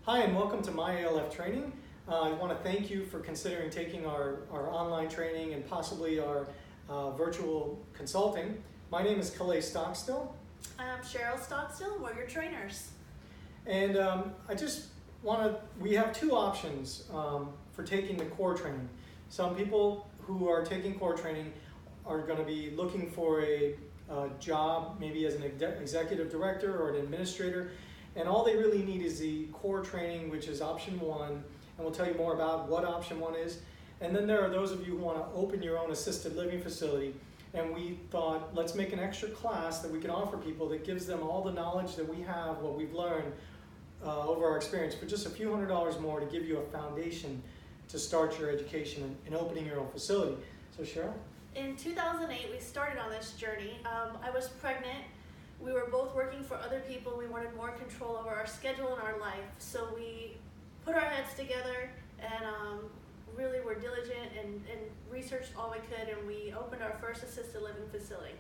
Hi, and welcome to My ALF Training. I want to thank you for considering taking our online training and possibly our virtual consulting. My name is Calais Stockstill. I'm Cheryl Stockstill, we're your trainers. And we have two options for taking the core training. Some people who are taking core training are going to be looking for a job, maybe as an executive director or an administrator, and all they really need is the core training, which is option one, and we'll tell you more about what option one is. And then there are those of you who want to open your own assisted living facility, and we thought, let's make an extra class that we can offer people that gives them all the knowledge that we have, what we've learned over our experience, for just a few $100s more to give you a foundation to start your education in opening your own facility. So Cheryl? In 2008, we started on this journey. I was pregnant. We were both working for other people. We wanted more control over our schedule and our life. So we put our heads together and really were diligent and researched all we could, and we opened our first assisted living facility.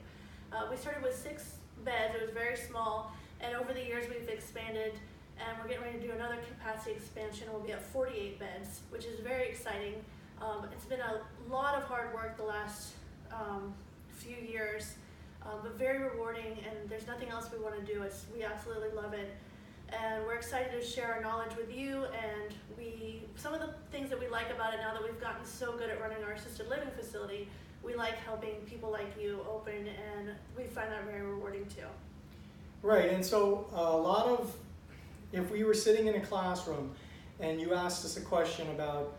We started with 6 beds. It was very small, and over the years we've expanded, and we're getting ready to do another capacity expansion. We'll be at 48 beds, which is very exciting. It's been a lot of hard work the last few years. But very rewarding, and there's nothing else we want to do. We absolutely love it, and we're excited to share our knowledge with you. And some of the things that we like about it, now that we've gotten so good at running our assisted living facility, we like helping people like you open, and we find that very rewarding too. Right, and so if we were sitting in a classroom and you asked us a question about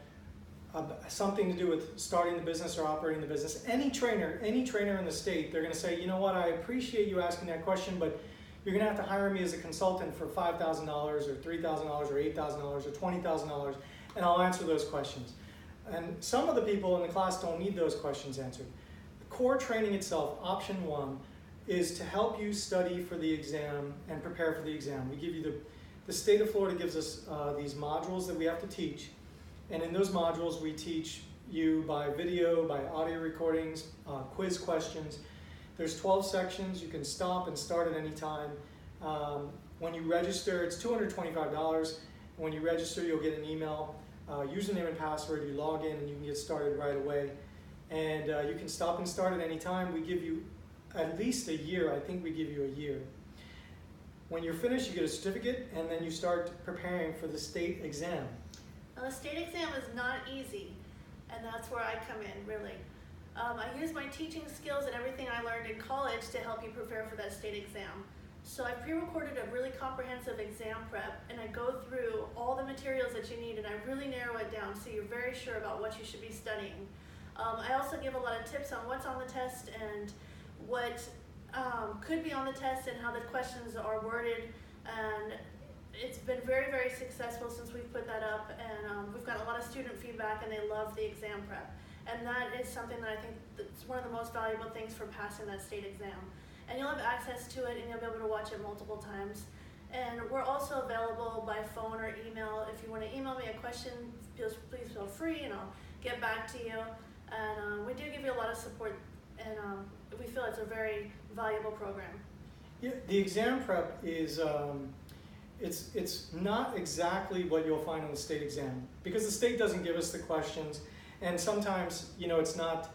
something to do with starting the business or operating the business, any trainer in the state, they're going to say, you know what, I appreciate you asking that question, but you're going to have to hire me as a consultant for $5,000 or $3,000 or $8,000 or $20,000, and I'll answer those questions. And some of the people in the class don't need those questions answered. The core training itself, option one, is to help you study for the exam and prepare for the exam. We give you the state of Florida gives us these modules that we have to teach. And in those modules, we teach you by video, by audio recordings, quiz questions. There's 12 sections. You can stop and start at any time. When you register, it's $225. When you register, you'll get an email, username and password. You log in and you can get started right away. And you can stop and start at any time. We give you at least a year. I think we give you a year. When you're finished, you get a certificate, and then you start preparing for the state exam. Now, the state exam is not easy, and that's where I come in, really. I use my teaching skills and everything I learned in college to help you prepare for that state exam. So I pre-recorded a really comprehensive exam prep, and I go through all the materials that you need, and I really narrow it down so you're very sure about what you should be studying. I also give a lot of tips on what's on the test and what could be on the test and how the questions are worded, and it's been very, very successful since we've put that up, and we've got a lot of student feedback, and they love the exam prep. And that is something that I think that's one of the most valuable things for passing that state exam. And you'll have access to it, and you'll be able to watch it multiple times. And we're also available by phone or email. If you want to email me a question, please feel free, and I'll get back to you. And we do give you a lot of support, and we feel it's a very valuable program. Yeah, the exam prep is it's not exactly what you'll find on the state exam, because the state doesn't give us the questions, and sometimes, it's not,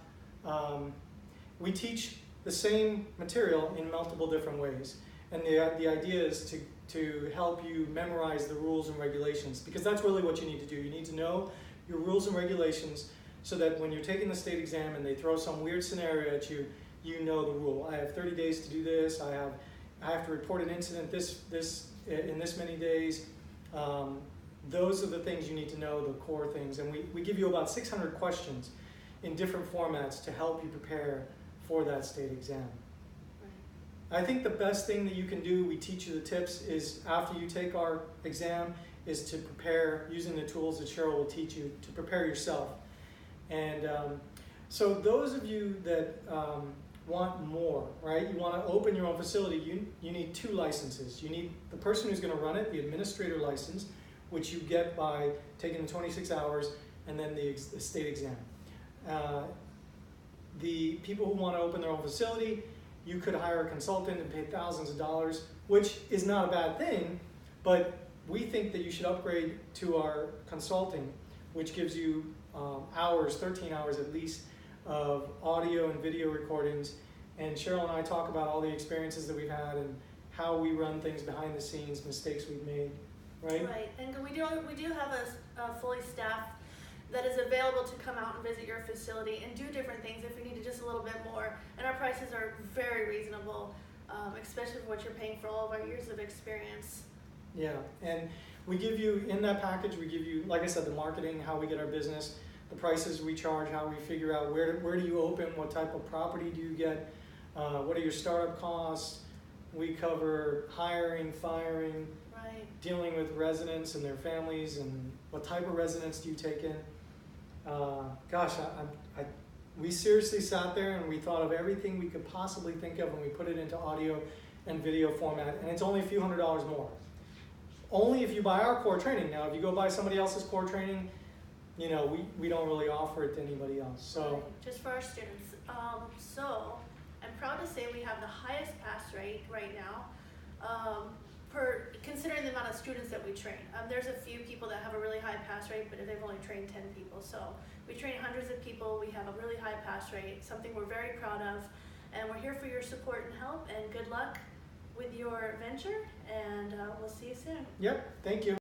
we teach the same material in multiple different ways, and the idea is to help you memorize the rules and regulations, because that's really what you need to do. You need to know your rules and regulations so that when you're taking the state exam and they throw some weird scenario at you, you know the rule. I have 30 days to do this. I have to report an incident in this many days. Those are the things you need to know, the core things. And we give you about 600 questions in different formats to help you prepare for that state exam. Right. I think the best thing that you can do, we teach you the tips, is after you take our exam, is to prepare using the tools that Cheryl will teach you to prepare yourself. And so those of you that want more, right? You want to open your own facility, you need 2 licenses. You need the person who's going to run it, the administrator license, which you get by taking the 26 hours, and then the state exam. The people who want to open their own facility, you could hire a consultant and pay thousands of dollars, which is not a bad thing, but we think that you should upgrade to our consulting, which gives you hours, 13 hours at least, of audio and video recordings. And Cheryl and I talk about all the experiences that we've had and how we run things behind the scenes, mistakes we've made, right? Right, and we do have a fully staffed that is available to come out and visit your facility and do different things if you need just a little bit more. And our prices are very reasonable, especially for what you're paying for all of our years of experience. Yeah, and we give you, in that package, we give you, like I said, the marketing, how we get our business, the prices we charge, how we figure out where do you open, what type of property do you get, what are your startup costs. We cover hiring, firing, right, dealing with residents and their families, and what type of residents do you take in. Gosh, we seriously sat there and we thought of everything we could possibly think of, and we put it into audio and video format, and it's only a few $100s more. Only if you buy our core training. Now, if you go buy somebody else's core training, you know, we don't really offer it to anybody else. So right, just for our students. So I'm proud to say we have the highest pass rate right now, considering the amount of students that we train. There's a few people that have a really high pass rate, but they've only trained 10 people. So we train hundreds of people. We have a really high pass rate, something we're very proud of. And we're here for your support and help, and good luck with your venture, and we'll see you soon. yep, thank you.